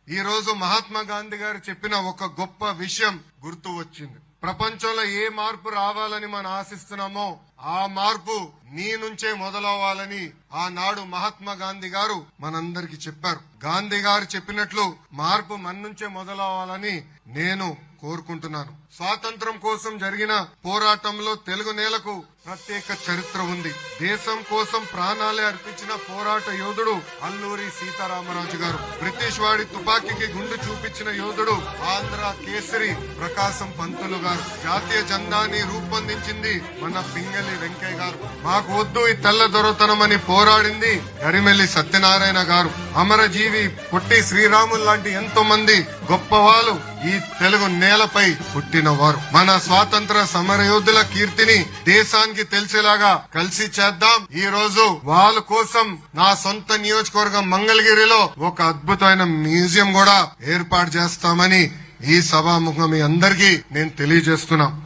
ఈ రోజు మహాత్మా గాంధీ గారు చెప్పిన ఒక గొప్ప విషయం గుర్తు వచ్చింది. ప్రపంచంలో ఏ మార్పు రావాలని మనం ఆశిస్తున్నామో ఆ మార్పు నీ నుంచే మొదలవ్వాలని ఆనాడు మహాత్మా గాంధీ గారు మనందరికి చెప్పారు. గాంధీ గారు చెప్పినట్లు మార్పు మన నుంచే మొదలవ్వాలని నేను కోరుకుంటున్నాను. స్వాతంత్రం కోసం జరిగిన పోరాటంలో తెలుగు నేలకు ప్రత్యేక చరిత్ర ఉంది. దేశం కోసం ప్రాణాలే అర్పించిన పోరాట యోధుడు అల్లూరి సీతారామరాజు గారు. బ్రిటిష్ వాడి తుపాకీకి గుండు చూపించిన యోధుడు ఆంధ్ర కేసరి ప్రకాశం పంతులు గారు. జాతీయ జెండాని రూపొందించింది మన పింగళి వెంకయ్య గారు. మాకు వద్దు ఈ తెల్ల దొరతనమని పోరాడింది గరిమెల్లి సత్యనారాయణ గారు. అమరజీవి పొట్టి శ్రీరాములు లాంటి ఎంతో మంది గొప్ప వాళ్ళు ఈ తెలుగు నేలపై పుట్టిన వారు. మన స్వాతంత్ర సమరయోధుల కీర్తిని దేశానికి తెలిసేలాగా కలిసి చేద్దాం. ఈ రోజు వాళ్ళ కోసం నా సొంత నియోజకవర్గం మంగళగిరిలో ఒక అద్భుతమైన మ్యూజియం కూడా ఏర్పాటు చేస్తామని ఈ సభాముఖం మీ అందరికీ నేను తెలియజేస్తున్నా.